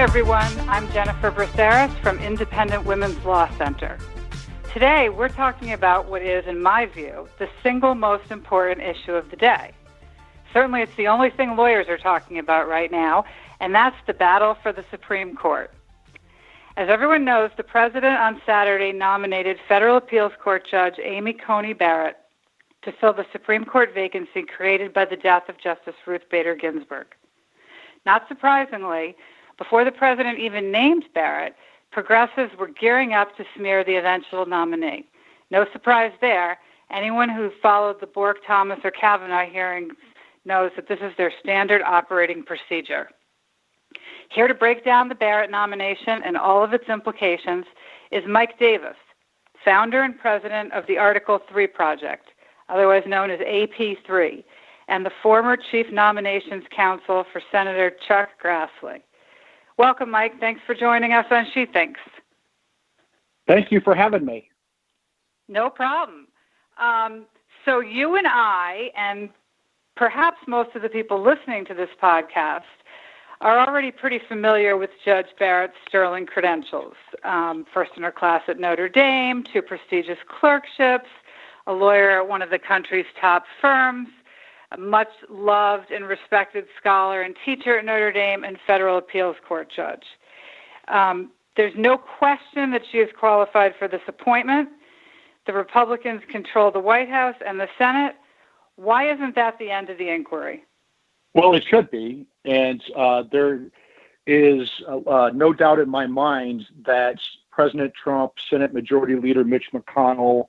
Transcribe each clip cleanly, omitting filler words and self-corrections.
Hi, everyone. I'm Jennifer Braceras from Independent Women's Law Center. Today, we're talking about what is, in my view, the single most important issue of the day. Certainly, it's the only thing lawyers are talking about right now, and that's the battle for the Supreme Court. As everyone knows, the president on Saturday nominated federal appeals court judge Amy Coney Barrett to fill the Supreme Court vacancy created by the death of Justice Ruth Bader Ginsburg. Not surprisingly, before the president even named Barrett, progressives were gearing up to smear the eventual nominee. No surprise there. Anyone who followed the Bork, Thomas, or Kavanaugh hearings knows that this is their standard operating procedure. Here to break down the Barrett nomination and all of its implications is Mike Davis, founder and president of the Article 3 Project, otherwise known as AP3, and the former chief nominations counsel for Senator Chuck Grassley. Welcome, Mike. Thanks for joining us on She Thinks. Thank you for having me. No problem. So you and I, and perhaps most of the people listening to this podcast, are already pretty familiar with Judge Barrett's sterling credentials. First in her class at Notre Dame, 2 prestigious clerkships, a lawyer at one of the country's top firms, a much loved and respected scholar and teacher at Notre Dame, and federal appeals court judge. There's no question that she is qualified for this appointment. The Republicans control the White House and the Senate. Why isn't that the end of the inquiry? Well, it should be, and there is no doubt in my mind that President Trump, Senate Majority Leader Mitch McConnell,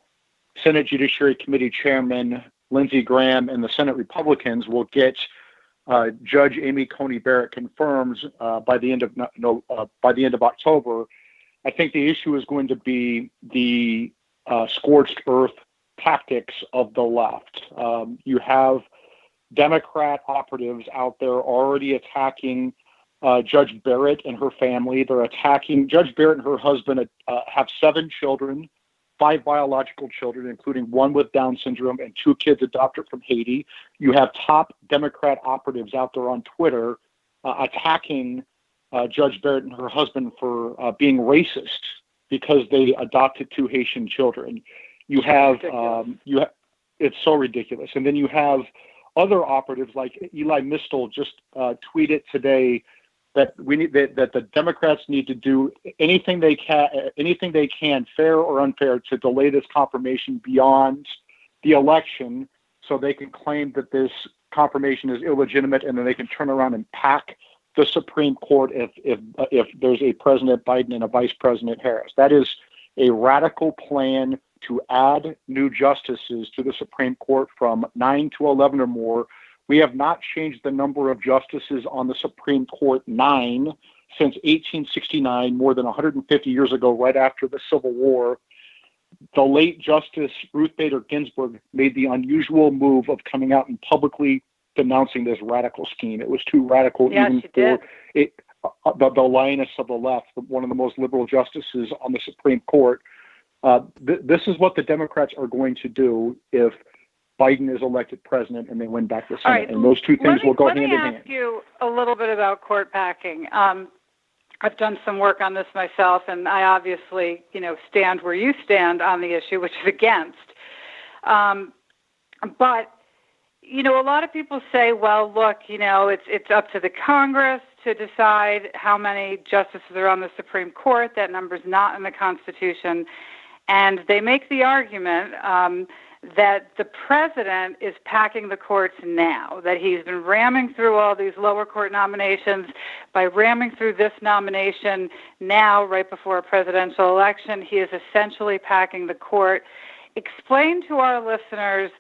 Senate Judiciary Committee Chairman Lindsey Graham, and the Senate Republicans will get Judge Amy Coney Barrett confirmed by the end of October. I think the issue is going to be the scorched earth tactics of the left. You have Democrat operatives out there already attacking Judge Barrett and her family. They're attacking Judge Barrett and her husband have 7 children, 5 biological children, including 1 with Down syndrome and 2 kids adopted from Haiti. You have top Democrat operatives out there on Twitter attacking Judge Barrett and her husband for being racist because they adopted 2 Haitian children. It's so ridiculous. And then you have other operatives like Eli Mistel just tweeted today that that the Democrats need to do anything they can, fair or unfair, to delay this confirmation beyond the election, so they can claim that this confirmation is illegitimate, and then they can turn around and pack the Supreme Court if there's a President Biden and a Vice President Harris. That is a radical plan to add new justices to the Supreme Court from 9 to 11 or more. We have not changed the number of justices on the Supreme Court 9 since 1869, more than 150 years ago, right after the Civil War. The late Justice Ruth Bader Ginsburg made the unusual move of coming out and publicly denouncing this radical scheme. It was too radical even for the lioness of the left, one of the most liberal justices on the Supreme Court. This is what the Democrats are going to do if Biden is elected president and they win back the Senate. Right. And those two things will go hand in hand. Let me ask you a little bit about court packing. I've done some work on this myself, and I obviously, stand where you stand on the issue, which is against. But, a lot of people say, well, look, it's up to the Congress to decide how many justices are on the Supreme Court. That number's not in the Constitution. And they make the argument that the president is packing the courts now, that he's been ramming through all these lower court nominations. By ramming through this nomination now, right before a presidential election, he is essentially packing the court. Explain to our listeners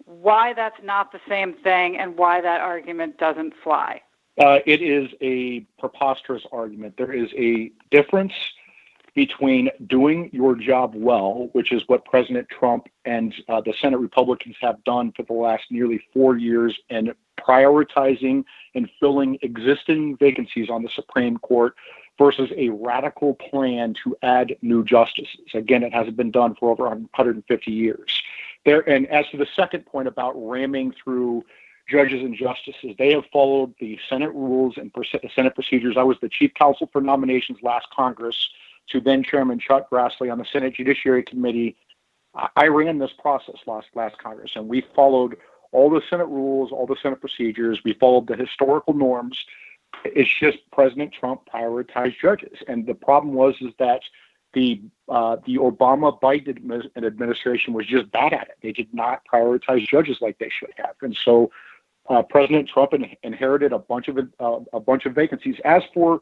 why that's not the same thing and why that argument doesn't fly. It is a preposterous argument. There is a difference between doing your job well, which is what President Trump and the Senate Republicans have done for the last nearly 4 years, and prioritizing and filling existing vacancies on the Supreme Court, versus a radical plan to add new justices. Again, it hasn't been done for over 150 years. And as to the second point about ramming through judges and justices. They have followed the Senate rules and Senate procedures. I was the chief counsel for nominations last Congress to then Chairman Chuck Grassley on the Senate Judiciary Committee. I ran this process last Congress, and we followed all the Senate rules, all the Senate procedures. We followed the historical norms. It's just President Trump prioritized judges, and the problem was that the Obama-Biden administration was just bad at it. They did not prioritize judges like they should have, and so President Trump inherited a bunch of vacancies. As for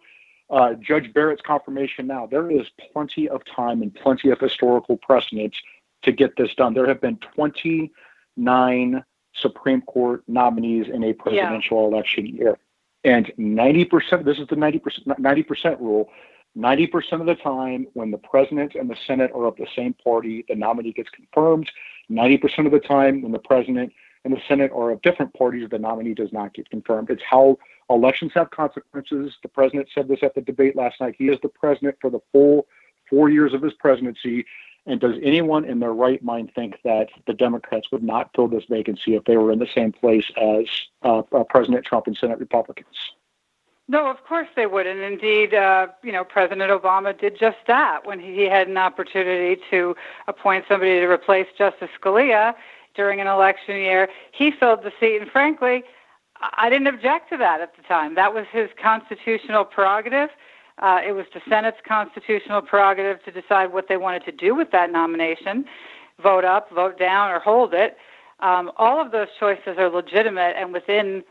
Judge Barrett's confirmation now, there is plenty of time and plenty of historical precedent to get this done. There have been 29 Supreme Court nominees in a presidential election year. And 90%, this is the 90% rule, 90% of the time when the president and the Senate are of the same party, the nominee gets confirmed. 90% of the time when the president and the Senate are of different parties, the nominee does not get confirmed. It's how elections have consequences. The president said this at the debate last night. He is the president for the full 4 years of his presidency. And does anyone in their right mind think that the Democrats would not fill this vacancy if they were in the same place as President Trump and Senate Republicans? No, of course they would. And indeed, President Obama did just that when he had an opportunity to appoint somebody to replace Justice Scalia during an election year. He filled the seat. And frankly, I didn't object to that at the time. That was his constitutional prerogative. It was the Senate's constitutional prerogative to decide what they wanted to do with that nomination, vote up, vote down, or hold it. All of those choices are legitimate and within,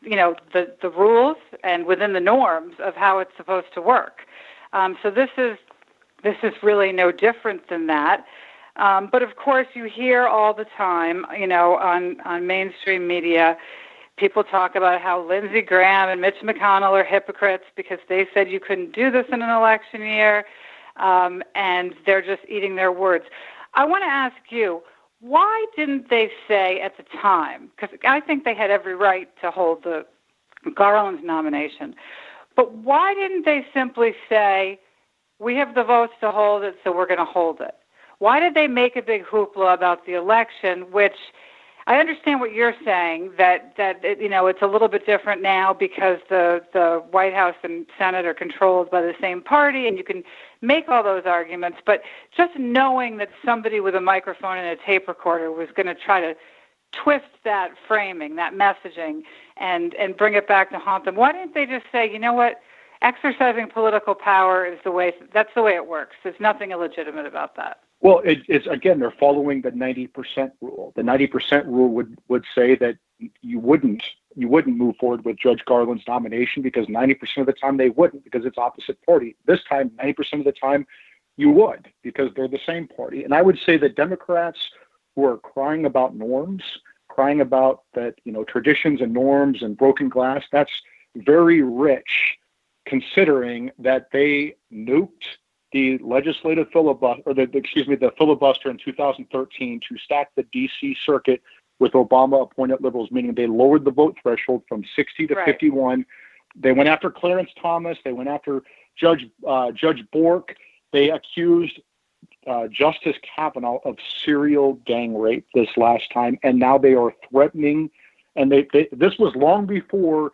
the rules and within the norms of how it's supposed to work. So this is really no different than that. But of course, you hear all the time, on mainstream media, people talk about how Lindsey Graham and Mitch McConnell are hypocrites because they said you couldn't do this in an election year, and they're just eating their words. I want to ask you, why didn't they say at the time, because I think they had every right to hold the Garland's nomination, but why didn't they simply say, we have the votes to hold it, so we're going to hold it? Why did they make a big hoopla about the election, which I understand what you're saying, that it's a little bit different now because the White House and Senate are controlled by the same party, and you can make all those arguments. But just knowing that somebody with a microphone and a tape recorder was going to try to twist that framing, that messaging, and bring it back to haunt them, why didn't they just say, you know what, exercising political power is that's the way it works. There's nothing illegitimate about that. Well, it's again, they're following the 90% rule. The 90% rule would say that you wouldn't move forward with Judge Garland's nomination because 90% of the time they wouldn't because it's opposite party. This time, 90% of the time you would because they're the same party. And I would say that Democrats who are crying about norms, crying about that, traditions and norms and broken glass, that's very rich considering that they nuked the legislative filibuster, the filibuster in 2013 to stack the D.C. circuit with Obama-appointed liberals, meaning they lowered the vote threshold from 60 to 51. They went after Clarence Thomas. They went after Judge Bork. They accused Justice Kavanaugh of serial gang rape this last time, and now they are threatening. And this was long before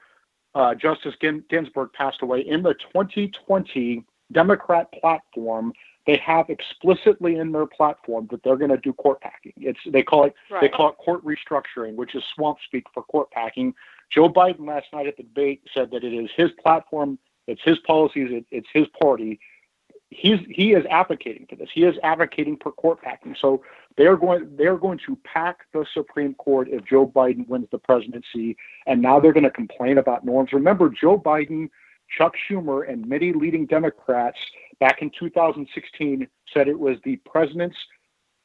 Justice Ginsburg passed away. In the 2020 Democrat platform, they have explicitly in their platform that they're going to do court packing. They call it court restructuring, which is swamp speak for court packing. Joe Biden last night at the debate said that it is his platform, it's his policies, it's his party. He is advocating for this. He is advocating for court packing. So they are going to pack the Supreme Court if Joe Biden wins the presidency, and now they're going to complain about norms. Remember, Joe Biden, Chuck Schumer, and many leading Democrats back in 2016 said it was the president's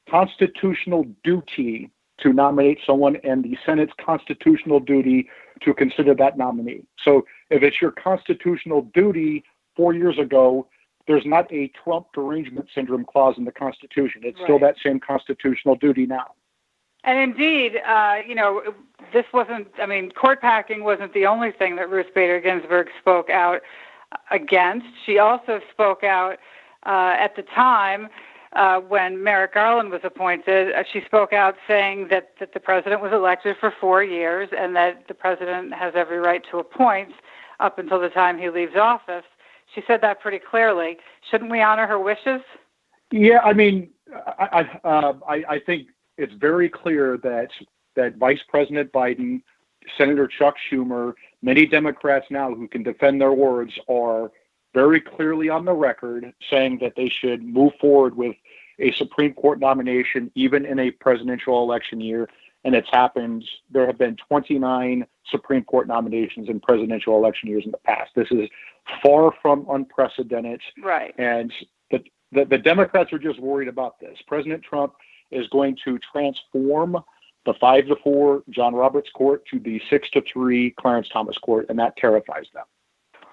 constitutional duty to nominate someone and the Senate's constitutional duty to consider that nominee. So if it's your constitutional duty 4 years ago, there's not a Trump derangement syndrome clause in the Constitution. It's still that same constitutional duty now. And indeed, this wasn't, court packing wasn't the only thing that Ruth Bader Ginsburg spoke out against. She also spoke out at the time when Merrick Garland was appointed, she spoke out saying that the president was elected for 4 years and that the president has every right to appoint up until the time he leaves office. She said that pretty clearly. Shouldn't we honor her wishes? Yeah, I mean, I think it's very clear that Vice President Biden, Senator Chuck Schumer, many Democrats now who can defend their words are very clearly on the record saying that they should move forward with a Supreme Court nomination even in a presidential election year. And it's happened. There have been 29 Supreme Court nominations in presidential election years in the past. This is far from unprecedented. Right. And the Democrats are just worried about this. President Trump is going to transform the 5-4 John Roberts Court to the 6-3 Clarence Thomas Court, and that terrifies them.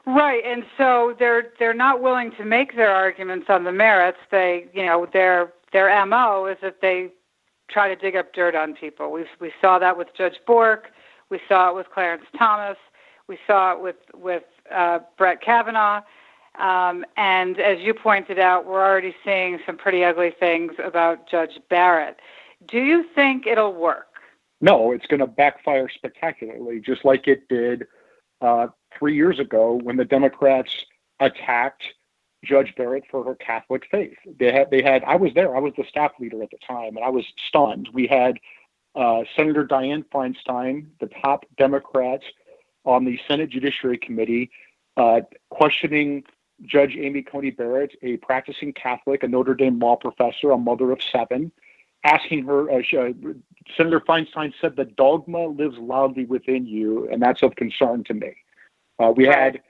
Right, and so they're not willing to make their arguments on the merits. They, their MO is that they try to dig up dirt on people. We saw that with Judge Bork. We saw it with Clarence Thomas. We saw it with Brett Kavanaugh. And as you pointed out, we're already seeing some pretty ugly things about Judge Barrett. Do you think it'll work? No, it's going to backfire spectacularly, just like it did 3 years ago when the Democrats attacked Judge Barrett for her Catholic faith. They had. I was there. I was the staff leader at the time, and I was stunned. We had Senator Dianne Feinstein, the top Democrat on the Senate Judiciary Committee, questioning Judge Amy Coney Barrett, a practicing Catholic, a Notre Dame law professor, a mother of 7, asking her, Senator Feinstein said, the dogma lives loudly within you, and that's of concern to me. We had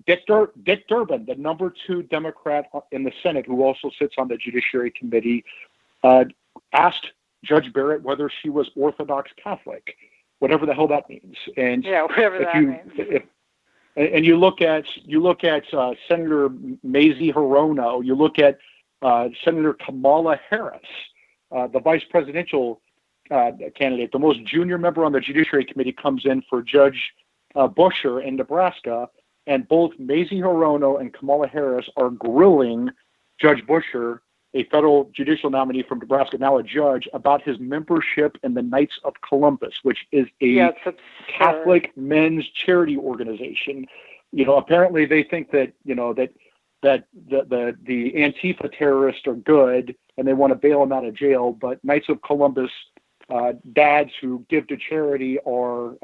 Dick Durbin, the number 2 Democrat in the Senate, who also sits on the Judiciary Committee, asked Judge Barrett whether she was Orthodox Catholic, whatever the hell that means. And whatever that means. And you look at Senator Mazie Hirono, you look at Senator Kamala Harris, the vice presidential candidate, the most junior member on the Judiciary Committee, comes in for Judge Busher in Nebraska, and both Mazie Hirono and Kamala Harris are grilling Judge Busher, a federal judicial nominee from Nebraska, now a judge, about his membership in the Knights of Columbus, which is a Catholic men's charity organization. Apparently they think that the Antifa terrorists are good and they want to bail them out of jail, but Knights of Columbus dads who give to charity are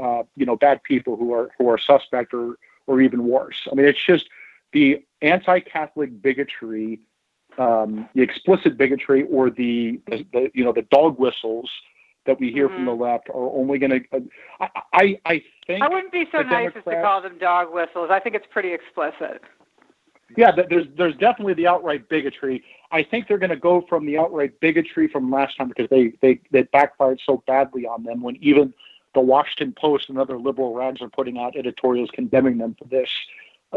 bad people who are suspect or even worse. I mean, it's just the anti-Catholic bigotry, the explicit bigotry, or the dog whistles that we hear from the left are only going to. I think I wouldn't be so nice as to call them dog whistles. I think it's pretty explicit. Yeah, there's definitely the outright bigotry. I think they're going to go from the outright bigotry from last time because they backfired so badly on them when even the Washington Post and other liberal rags are putting out editorials condemning them for this.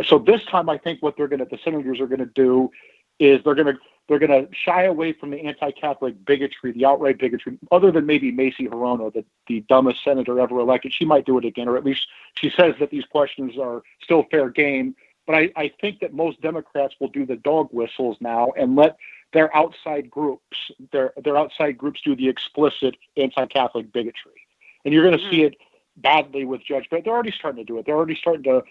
So this time, I think what the senators are going to do is they're going to shy away from the anti-Catholic bigotry, the outright bigotry, other than maybe Mazie Hirono, the dumbest senator ever elected. She might do it again, or at least she says that these questions are still fair game. But I think that most Democrats will do the dog whistles now and let their outside groups do the explicit anti-Catholic bigotry. And you're going to see it badly with Judge Barrett. They're already starting to do it. They're already starting to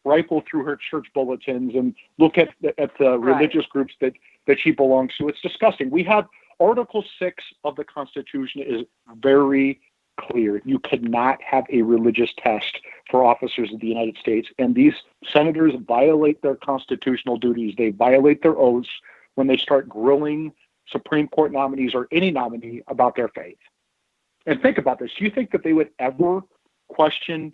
rifle through her church bulletins and look at the religious groups that she belongs to. It's disgusting. We have Article 6 of the Constitution is very clear. You cannot have a religious test for officers of the United States. And these senators violate their constitutional duties. They violate their oaths when they start grilling Supreme Court nominees or any nominee about their faith. And think about this. Do you think that they would ever question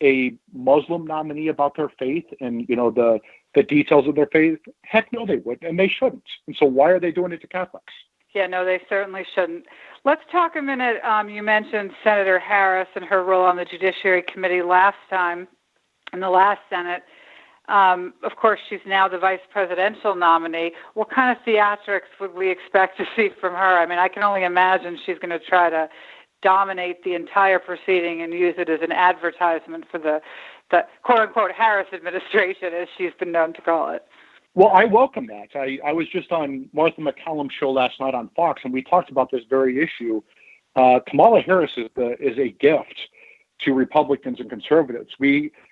a Muslim nominee about their faith and, the details of their faith? Heck no, they wouldn't, and they shouldn't. And so why are they doing it to Catholics? Yeah, no, they certainly shouldn't. Let's talk a minute. You mentioned Senator Harris and her role on the Judiciary Committee last time in the last Senate. Of course, she's now the vice presidential nominee. What kind of theatrics would we expect to see from her? I mean, I can only imagine she's going to try to dominate the entire proceeding and use it as an advertisement for the quote-unquote Harris administration, as she's been known to call it. Well, I welcome that. I was just on Martha McCallum's show last night on Fox, and we talked about this very issue. Kamala Harris is a gift to Republicans and conservatives.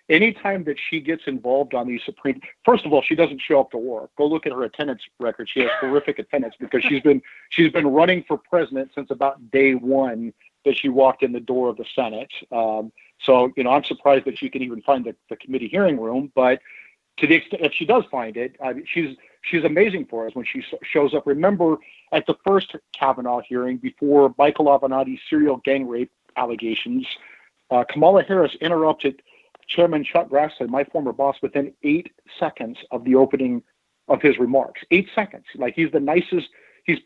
Anytime that she gets involved on these first of all, she doesn't show up to work. Go look at her attendance record. She has horrific attendance because she's been running for president since about day one that she walked in the door of the Senate. So, I'm surprised that she can even find the committee hearing room. But to the extent, if she does find it, she's amazing for us when she shows up. Remember, at the first Kavanaugh hearing, before Michael Avenatti's serial gang rape allegations, Kamala Harris interrupted Chairman Chuck Grassley, my former boss, within 8 seconds of the opening of his remarks. 8 seconds. Like, he's the nicest. He is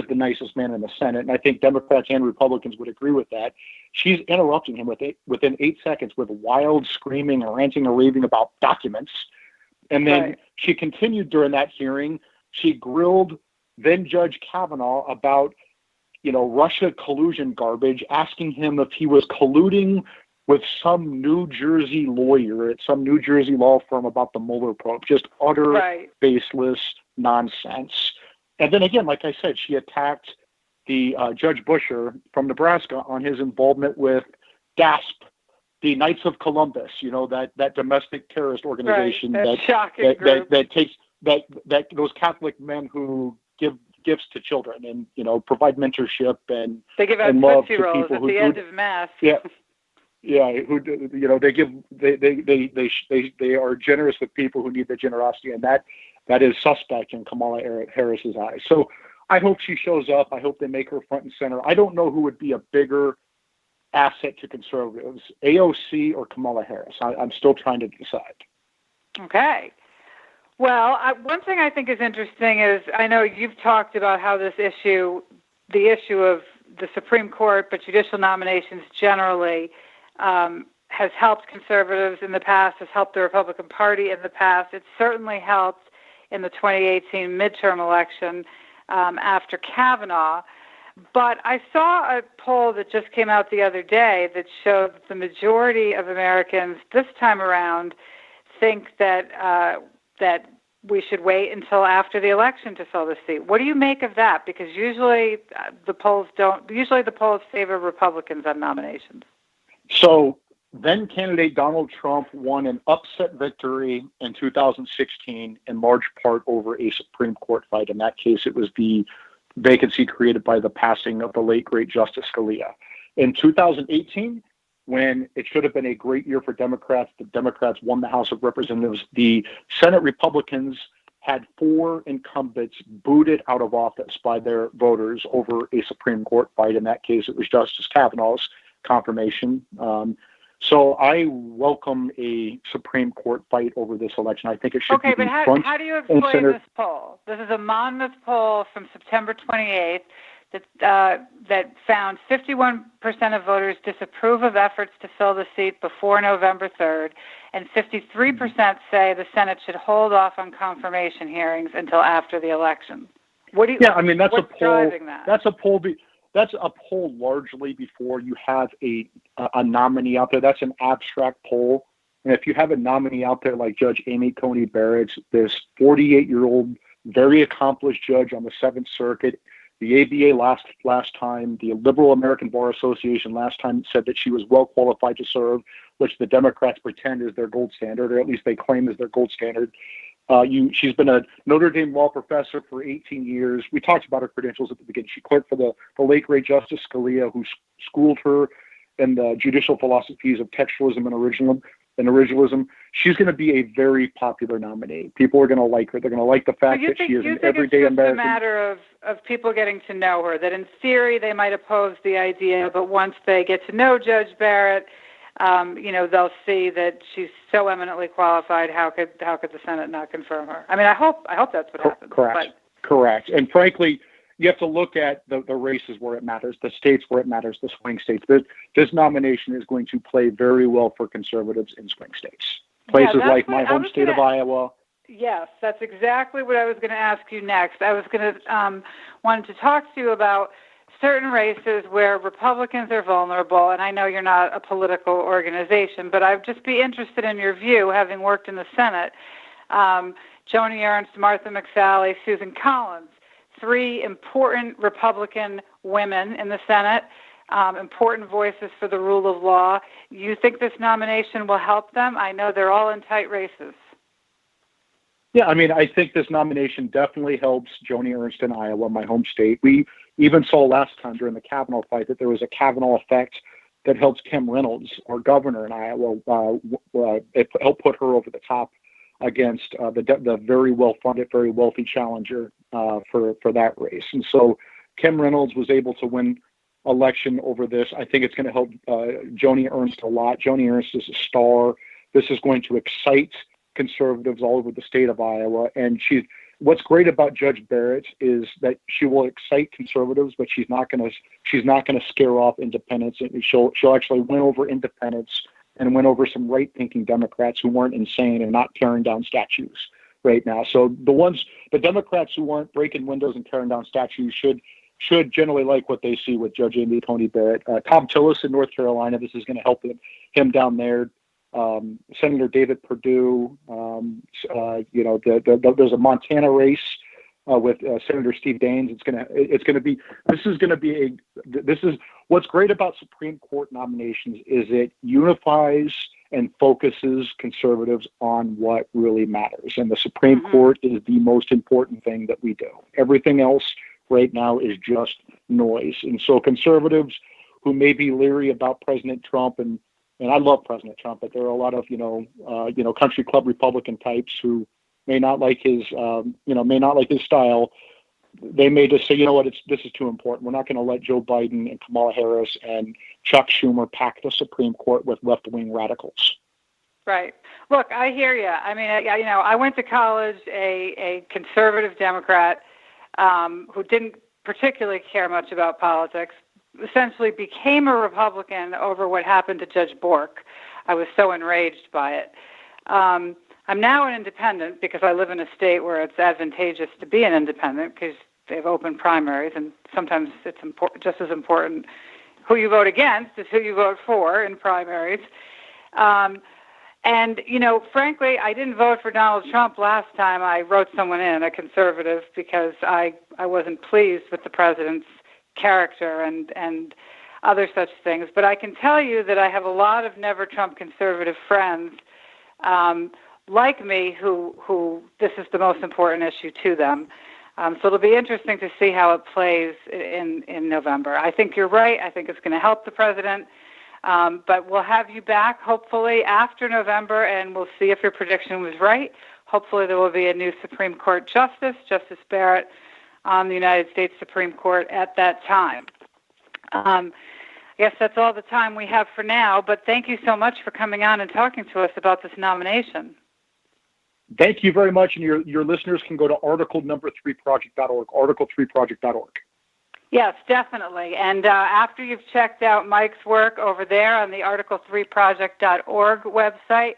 the nicest man in the Senate, and I think Democrats and Republicans would agree with that. She's interrupting him within 8 seconds with wild screaming and ranting and raving about documents. And then She continued during that hearing. She grilled then Judge Kavanaugh about, Russia collusion garbage, asking him if he was colluding with some New Jersey lawyer at some New Jersey law firm about the Mueller probe. Just utter baseless nonsense. And then again, like I said, she attacked the Judge Busher from Nebraska on his involvement with GASP, the Knights of Columbus, that domestic terrorist organization that takes those Catholic men who give gifts to children and provide mentorship and they give out Tootsie Rolls at the end of Mass. They are generous with people who need the generosity, and that is suspect in Kamala Harris's eyes. So I hope she shows up. I hope they make her front and center. I don't know who would be a bigger asset to conservatives, AOC or Kamala Harris. I'm still trying to decide. Okay. Well, one thing I think is interesting is I know you've talked about how the issue of the Supreme Court, but judicial nominations generally, has helped conservatives in the past, has helped the Republican Party in the past. It certainly helped in the 2018 midterm election after Kavanaugh. But I saw a poll that just came out the other day that showed that the majority of Americans this time around think that we should wait until after the election to fill the seat. What do you make of that? Because usually the polls favor Republicans on nominations. So then candidate Donald Trump won an upset victory in 2016 in large part over a Supreme Court fight. In that case, it was the vacancy created by the passing of the late, great Justice Scalia. In 2018, when it should have been a great year for Democrats, the Democrats won the House of Representatives. The Senate Republicans had 4 incumbents booted out of office by their voters over a Supreme Court fight. In that case, it was Justice Kavanaugh's confirmation. So I welcome a Supreme Court fight over this election. I think it should be front and center. Okay, but how do you explain this poll? This is a Monmouth poll from September 28th that found 51% of voters disapprove of efforts to fill the seat before November 3rd, and 53% say the Senate should hold off on confirmation hearings until after the election. What do you? Yeah, I mean that's a poll. Driving that? That's a poll largely before you have a nominee out there. That's an abstract poll. And if you have a nominee out there like Judge Amy Coney Barrett, this 48-year-old, very accomplished judge on the Seventh Circuit, the ABA last time, the Liberal American Bar Association last time said that she was well qualified to serve, which the Democrats pretend is their gold standard, or at least they claim is their gold standard. She's been a Notre Dame law professor for 18 years. We talked about her credentials at the beginning. She clerked for the late great Justice Scalia, who schooled her in the judicial philosophies of textualism and originalism. She's going to be a very popular nominee. People are going to like her. They're going to like the fact that she is an everyday American. It's a matter of people getting to know her, that in theory they might oppose the idea, but once they get to know Judge Barrett, they'll see that she's so eminently qualified. How could the Senate not confirm her? I mean, I hope that's what happens. Correct. And frankly, you have to look at the races where it matters, the states where it matters, the swing states. This nomination is going to play very well for conservatives in swing states. Places like my home state of Iowa. Yes, that's exactly what I was going to ask you next. I was going to wanted to talk to you about certain races where Republicans are vulnerable, and I know you're not a political organization, but I'd just be interested in your view, having worked in the Senate. Joni Ernst, Martha McSally, Susan Collins, 3 important Republican women in the Senate, important voices for the rule of law. You think this nomination will help them? I know they're all in tight races. Yeah, I mean, I think this nomination definitely helps Joni Ernst in Iowa, my home state. We even saw last time during the Kavanaugh fight that there was a Kavanaugh effect that helps Kim Reynolds, our governor in Iowa. It helped put her over the top against the very well-funded, very wealthy challenger for that race. And so Kim Reynolds was able to win election over this. I think it's going to help Joni Ernst a lot. Joni Ernst is a star. This is going to excite conservatives all over the state of Iowa. And what's great about Judge Barrett is that she will excite conservatives, but she's not going to scare off independents. And she'll actually win over independents and win over some right-thinking Democrats who weren't insane and not tearing down statues right now. So the Democrats who weren't breaking windows and tearing down statues should generally like what they see with Judge Amy Coney Barrett. Tom Tillis in North Carolina, this is going to help him down there. Senator David Perdue, there's a Montana race with Senator Steve Daines. This is what's great about Supreme Court nominations is it unifies and focuses conservatives on what really matters. And the Supreme Court is the most important thing that we do. Everything else right now is just noise. And so conservatives who may be leery about President Trump, and I love President Trump, but there are a lot of country club Republican types who may not like his style. They may just say, this is too important. We're not going to let Joe Biden and Kamala Harris and Chuck Schumer pack the Supreme Court with left-wing radicals. Right. Look, I hear you. I mean, I went to college a conservative Democrat who didn't particularly care much about politics, essentially became a Republican over what happened to Judge Bork. I was so enraged by it. I'm now an independent because I live in a state where it's advantageous to be an independent because they have open primaries, and sometimes it's just as important who you vote against as who you vote for in primaries. And, frankly, I didn't vote for Donald Trump last time I wrote someone in, a conservative, because I wasn't pleased with the president's character and other such things. But I can tell you that I have a lot of never Trump conservative friends like me who this is the most important issue to them. So it'll be interesting to see how it plays in November. I think you're right. I think it's going to help the president. But we'll have you back hopefully after November, and we'll see if your prediction was right. Hopefully there will be a new Supreme Court Justice Barrett, on the United States Supreme Court at that time. I guess that's all the time we have for now, but thank you so much for coming on and talking to us about this nomination. Thank you very much, and your listeners can go to article3project.org, article3project.org. Yes, definitely. And after you've checked out Mike's work over there on the article3project.org website,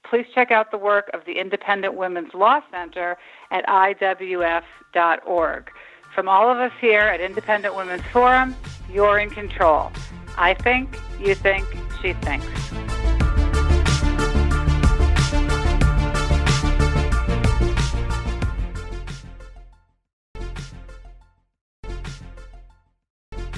please check out the work of the Independent Women's Law Center at IWF.org. From all of us here at Independent Women's Forum, you're in control. I think, you think, she thinks.